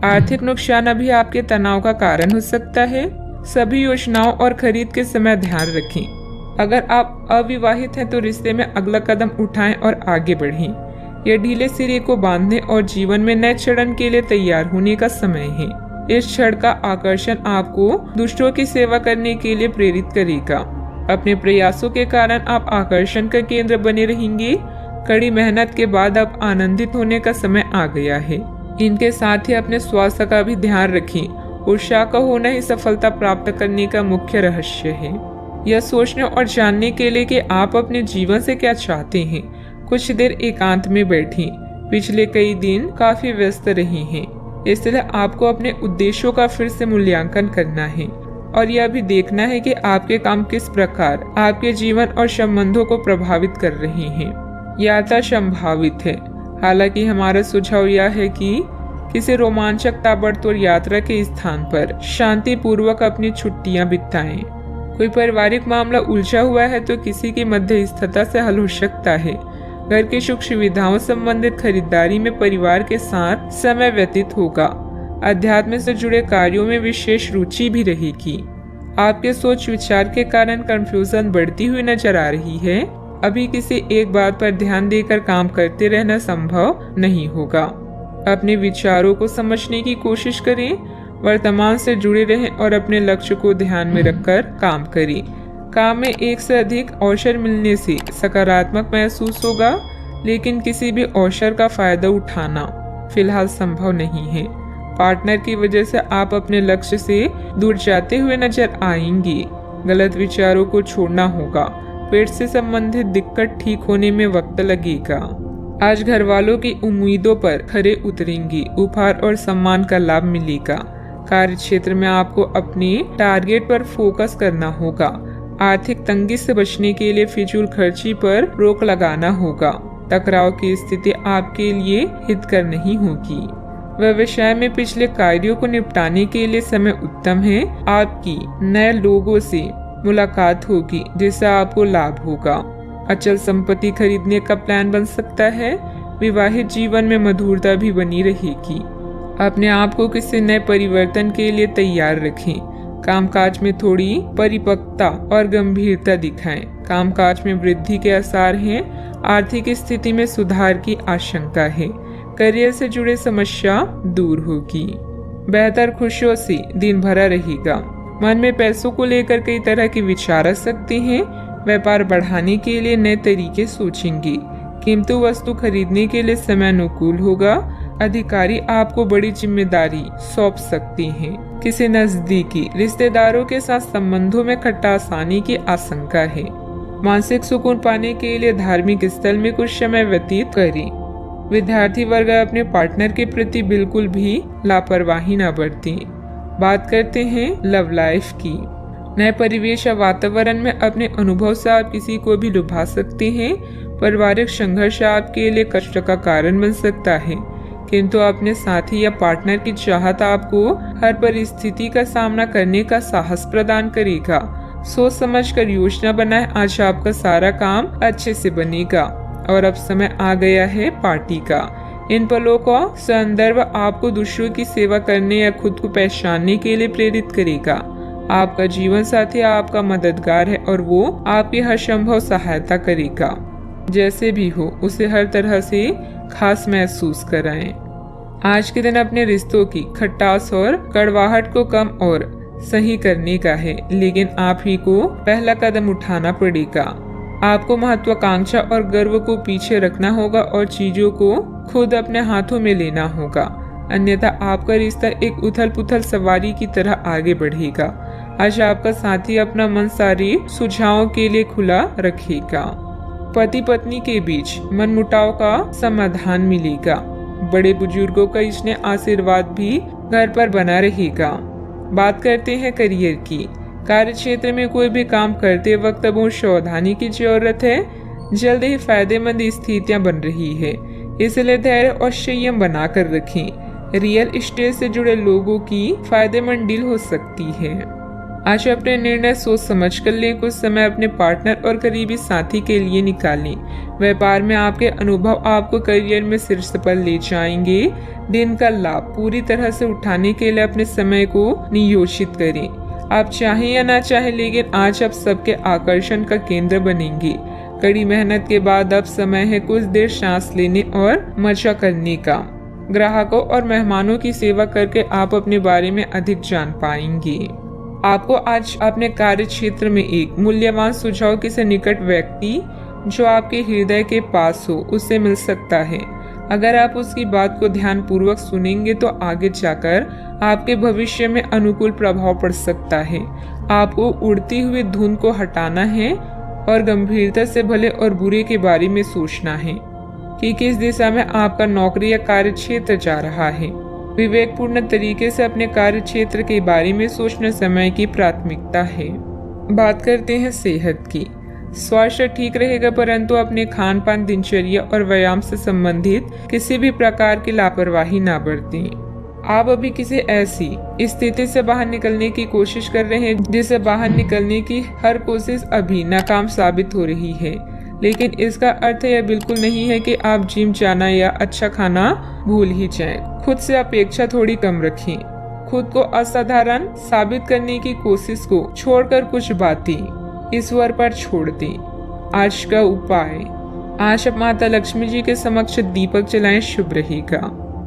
आर्थिक नुकसान अभी आपके तनाव का कारण हो सकता है। सभी योजनाओं और खरीद के समय ध्यान रखें। अगर आप अविवाहित हैं तो रिश्ते में अगला कदम उठाएं और आगे बढ़ें। यह ढीले सिरे को बांधने और जीवन में नए चरण के लिए तैयार होने का समय है। इस क्षण का आकर्षण आपको दूसरों की सेवा करने के लिए प्रेरित करेगा। अपने प्रयासों के कारण आप आकर्षण का केंद्र बने रहेंगे। कड़ी मेहनत के बाद अब आनंदित होने का समय आ गया है। इनके साथ ही अपने स्वास्थ्य का भी ध्यान रखें। उत्साह का होना ही सफलता प्राप्त करने का मुख्य रहस्य है। यह सोचने और जानने के लिए कि आप अपने जीवन से क्या चाहते हैं, कुछ देर एकांत में बैठें। पिछले कई दिन काफी व्यस्त रहे हैं, इसलिए आपको अपने उद्देश्यों का फिर से मूल्यांकन करना है और यह भी देखना है कि आपके काम किस प्रकार आपके जीवन और संबंधों को प्रभावित कर रहे हैं। यात्रा संभावित है, हालांकि हमारा सुझाव यह है कि किसी रोमांचक ताबड़तोड़ यात्रा के स्थान पर शांति पूर्वक अपनी छुट्टियां बिताएं। कोई पारिवारिक मामला उलझा हुआ है तो किसी की मध्यस्थता से हल हो सकता है। घर की सुख सुविधाओं संबंधित खरीदारी में परिवार के साथ समय व्यतीत होगा। अध्यात्म से जुड़े कार्यों में विशेष रुचि भी रहेगी। आपके सोच विचार के कारण कंफ्यूजन बढ़ती हुई नजर आ रही है। अभी किसी एक बात पर ध्यान देकर काम करते रहना संभव नहीं होगा। अपने विचारों को समझने की कोशिश करें, वर्तमान से जुड़े रहें और अपने लक्ष्य को ध्यान में रखकर काम करें। काम में एक से अधिक अवसर मिलने से सकारात्मक महसूस होगा, लेकिन किसी भी अवसर का फायदा उठाना फिलहाल संभव नहीं है। पार्टनर की वजह से आप अपने लक्ष्य से दूर जाते हुए नजर आएंगे। गलत विचारों को छोड़ना होगा। पेट से संबंधित दिक्कत ठीक होने में वक्त लगेगा। आज घर वालों की उम्मीदों पर खरे उतरेंगे। उपहार और सम्मान का लाभ मिलेगा। कार्य क्षेत्र में आपको अपने टारगेट पर फोकस करना होगा। आर्थिक तंगी से बचने के लिए फिजूल खर्ची पर रोक लगाना होगा। टकराव की स्थिति आपके लिए हितकर नहीं होगी। व्यवसाय में पिछले कार्यों को निपटाने के लिए समय उत्तम है। आपकी नए लोगों से मुलाकात होगी जिससे आपको लाभ होगा। अचल संपत्ति खरीदने का प्लान बन सकता है। विवाहित जीवन में मधुरता भी बनी रहेगी। अपने आप को किसी नए परिवर्तन के लिए तैयार रखें। कामकाज में थोड़ी परिपक्वता और गंभीरता दिखाएं। कामकाज में वृद्धि के आसार हैं। आर्थिक स्थिति में सुधार की आशंका है। करियर से जुड़े समस्या दूर होगी। बेहतर खुशियों से दिन भरा रहेगा। मन में पैसों को लेकर कई तरह के विचार आ सकते हैं। व्यापार बढ़ाने के लिए नए तरीके सोचेंगे। कीमती वस्तु खरीदने के लिए समय अनुकूल होगा। अधिकारी आपको बड़ी जिम्मेदारी सौंप सकते हैं। किसी नजदीकी रिश्तेदारों के साथ संबंधों में खटास आने की आशंका है। मानसिक सुकून पाने के लिए धार्मिक स्थल में कुछ समय व्यतीत करें। विद्यार्थी वर्ग अपने पार्टनर के प्रति बिल्कुल भी लापरवाही न बरतें। बात करते हैं लव लाइफ की। नए परिवेश या वातावरण में अपने अनुभव से आप किसी को भी लुभा सकते हैं। पारिवारिक संघर्ष आपके लिए कष्ट का कारण बन सकता है, किंतु अपने साथी या पार्टनर की चाहत आपको हर परिस्थिति का सामना करने का साहस प्रदान करेगा। सोच समझकर योजना बनाएं। आज आपका सारा काम अच्छे से बनेगा और अब समय आ गया है पार्टी का। इन पलों का संदर्भ आपको दूसरों की सेवा करने या खुद को पहचानने के लिए प्रेरित करेगा। आपका जीवन साथी आपका मददगार है और वो आपकी हर संभव सहायता करेगा। जैसे भी हो उसे हर तरह से खास महसूस कराएं। आज के दिन अपने रिश्तों की खटास और कड़वाहट को कम और सही करने का है, लेकिन आप ही को पहला कदम उठाना पड़ेगा। आपको महत्वाकांक्षा और गर्व को पीछे रखना होगा और चीजों को खुद अपने हाथों में लेना होगा, अन्यथा आपका रिश्ता एक उथल पुथल सवारी की तरह आगे बढ़ेगा। आज आपका साथी अपना मन सारे सुझावों के लिए खुला रखेगा। पति पत्नी के बीच मनमुटाव का समाधान मिलेगा। बड़े बुजुर्गों का स्नेह आशीर्वाद भी घर पर बना रहेगा। बात करते हैं करियर की। कार्य क्षेत्र में कोई भी काम करते वक्त बहुत सावधानी की जरूरत है। जल्द ही फायदेमंद स्थितियां बन रही है, इसलिए धैर्य और संयम बनाकर रखें। रियल एस्टेट से जुड़े लोगों की फायदेमंद डील हो सकती है। आज अपने निर्णय सोच समझ कर लें। कुछ समय अपने पार्टनर और करीबी साथी के लिए निकालें। व्यापार में आपके अनुभव आपको करियर में शीर्ष पर ले जाएंगे। दिन का लाभ पूरी तरह से उठाने के लिए अपने समय को नियोजित करें। आप चाहें या ना चाहें, लेकिन आज आप सबके आकर्षण का केंद्र बनेंगे। कड़ी मेहनत के बाद अब समय है कुछ देर सांस लेने और मजा करने का। ग्राहकों और मेहमानों की सेवा करके आप अपने बारे में अधिक जान पाएंगे। आपको आज अपने कार्य क्षेत्र में एक मूल्यवान सुझाव किसी निकट व्यक्ति जो आपके हृदय के पास हो उससे मिल सकता है। अगर आप उसकी बात को ध्यान पूर्वक सुनेंगे तो आगे जाकर आपके भविष्य में अनुकूल प्रभाव पड़ सकता है। आपको उड़ती हुई धुन को हटाना है और गंभीरता से भले और बुरे के बारे में सोचना है कि किस दिशा में आपका नौकरी या कार्य क्षेत्र जा रहा है। विवेकपूर्ण तरीके से अपने कार्य क्षेत्र के बारे में सोचना समय की प्राथमिकता है। बात करते हैं सेहत की। स्वास्थ्य ठीक रहेगा, परंतु अपने खान पान, दिनचर्या और व्यायाम से संबंधित किसी भी प्रकार की लापरवाही ना बरतें। आप अभी किसी ऐसी स्थिति से बाहर निकलने की कोशिश कर रहे हैं जिससे बाहर निकलने की हर कोशिश अभी नाकाम साबित हो रही है, लेकिन इसका अर्थ यह बिल्कुल नहीं है कि आप जिम जाना या अच्छा खाना भूल ही जाएं। खुद से अपेक्षा थोड़ी कम रखें। खुद को असाधारण साबित करने की कोशिश को छोड़कर कुछ बातें ईश्वर पर छोड़ दें। आज का उपाय, आज आप माता लक्ष्मी जी के समक्ष दीपक जलाएं, शुभ रहेगा।